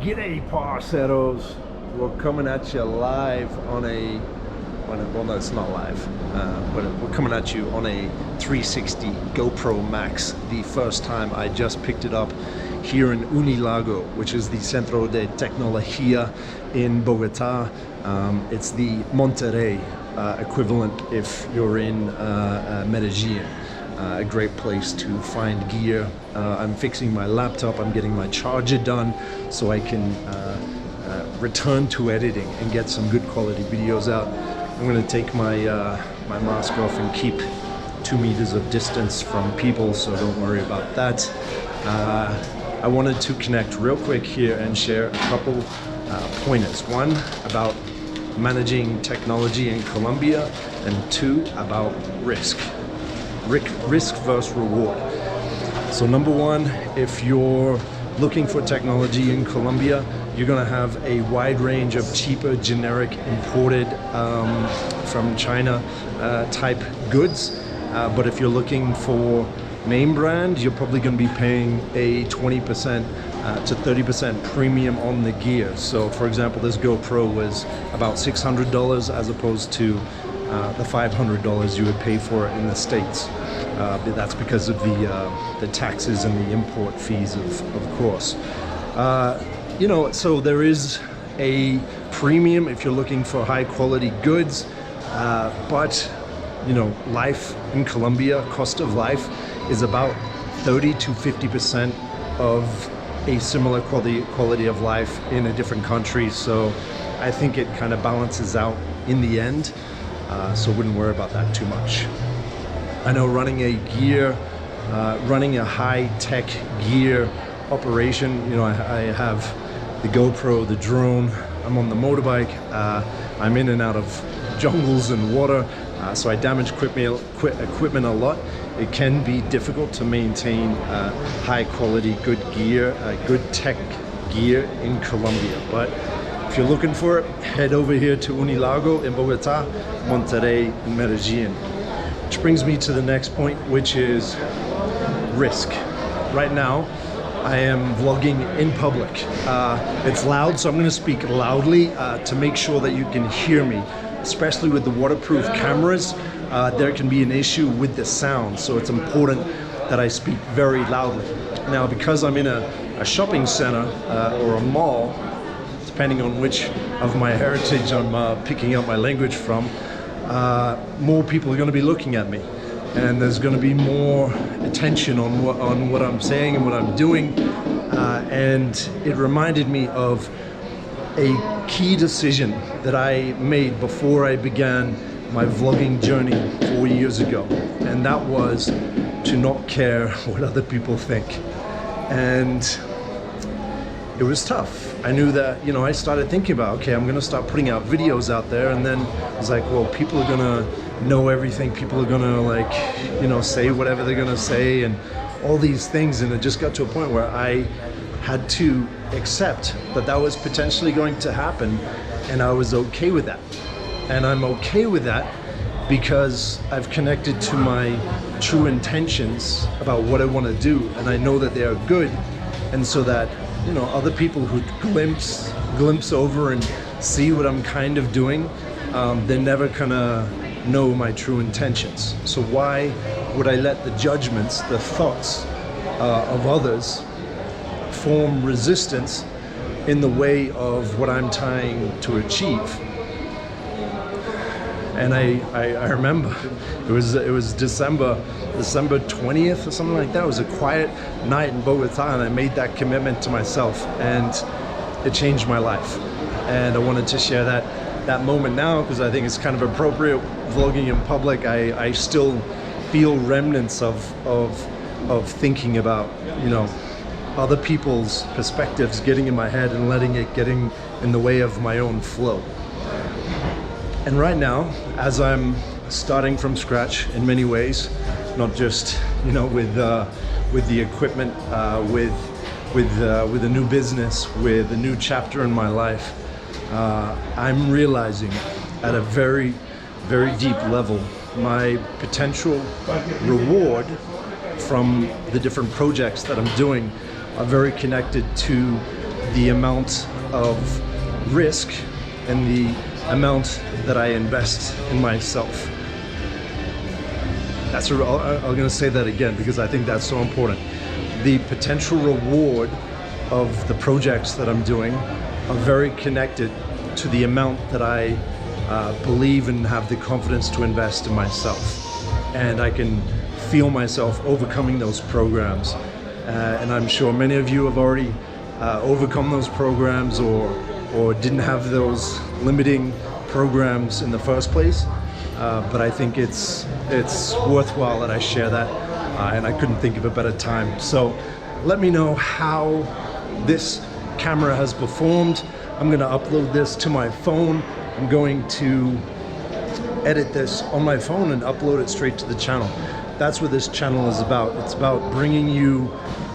G'day parceros, we're coming at you live on a, well no, it's not live, but we're coming at you on a 360 GoPro Max. The first time I just picked it up here in Unilago, which is the Centro de Tecnología in Bogota. It's the Monterrey equivalent if you're in Medellin. A great place to find gear. I'm fixing my laptop, I'm getting my charger done so I can return to editing and get some good quality videos out. I'm going to take my my mask off and keep 2 meters of distance from people, so don't worry about that. I wanted to connect real quick here and share a couple pointers. One, about managing technology in Colombia, and two, about risk versus reward. So number one, if you're looking for technology in Colombia, you're going to have a wide range of cheaper, generic, imported from China type goods. But if you're looking for name brand, you're probably going to be paying a 20% to 30% premium on the gear. So for example, this GoPro was about $600 as opposed to the $500 you would pay for it in the States. That's because of the taxes and the import fees, of course. You know, so there is a premium if you're looking for high quality goods, but you know, life in Colombia, cost of life is about 30 to 50% of a similar quality of life in a different country. So I think it kind of balances out in the end. So wouldn't worry about that too much. I know running a gear, running a high-tech gear operation, you know, I have the GoPro, the drone, I'm on the motorbike, I'm in and out of jungles and water, so I damage equipment a lot. It can be difficult to maintain high-quality, good gear, good tech gear in Colombia. But if you're looking for it, head over here to Unilago in Bogota, Monterrey, and Medellin. Which brings me to the next point, which is risk. Right now, I am vlogging in public. It's loud, so I'm going to speak loudly to make sure that you can hear me. Especially with the waterproof cameras, there can be an issue with the sound, so it's important that I speak very loudly. Now, because I'm in a shopping center or a mall, depending on which of my heritage I'm picking up my language from, more people are going to be looking at me, and there's going to be more attention on what I'm saying and what I'm doing, and it reminded me of a key decision that I made before I began my vlogging journey 4 years ago, and that was to not care what other people think. And it was tough. I knew that, you know, I started thinking about, okay, I'm gonna start putting out videos out there, and then I was like, well, people are gonna know everything, people are gonna, like, you know, say whatever they're gonna say and all these things, and it just got to a point where I had to accept that that was potentially going to happen, and I was okay with that. And I'm okay with that because I've connected to my true intentions about what I want to do, and I know that they are good, and so that, you know, other people who glimpse over and see what I'm kind of doing, they're never gonna know my true intentions. So why would I let the judgments, the thoughts of others form resistance in the way of what I'm trying to achieve? And I remember it was December 20th or something like that. It was a quiet night in Bogota, and I made that commitment to myself, and it changed my life. And I wanted to share that moment now because I think it's kind of appropriate. Vlogging in public, I still feel remnants of thinking about, you know, other people's perspectives getting in my head and letting it getting in the way of my own flow. And right now, as I'm starting from scratch in many ways, not just, you know, with the equipment, with a new business, with a new chapter in my life, I'm realizing at a very, very deep level my potential reward from the different projects that I'm doing are very connected to the amount of risk and the amount that I invest in myself. That's I'm going to say that again because I think that's so important. The potential reward of the projects that I'm doing are very connected to the amount that I believe and have the confidence to invest in myself. And I can feel myself overcoming those programs. And I'm sure many of you have already overcome those programs or didn't have those limiting programs in the first place. But I think it's worthwhile that I share that, and I couldn't think of a better time. So let me know how this camera has performed. I'm going to upload this to my phone. I'm going to edit this on my phone and upload it straight to the channel. That's what this channel is about. It's about bringing you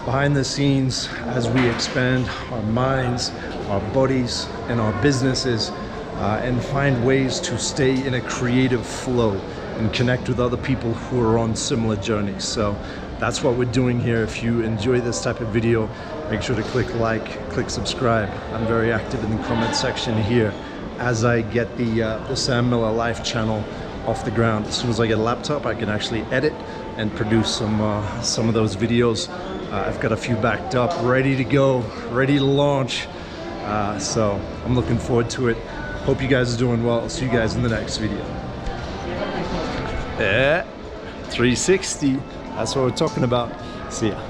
behind the scenes as we expand our minds, our bodies, and our businesses, and find ways to stay in a creative flow and connect with other people who are on similar journeys. So that's what we're doing here. If you enjoy this type of video, make sure to click like, click subscribe. I'm very active in the comment section here as I get the Sam Miller Life channel off the ground. As soon as I get a laptop, I can actually edit and produce some of those videos. I've got a few backed up, ready to go, ready to launch. So I'm looking forward to it. Hope you guys are doing well. I'll see you guys in the next video. Yeah, 360. That's what we're talking about. See ya.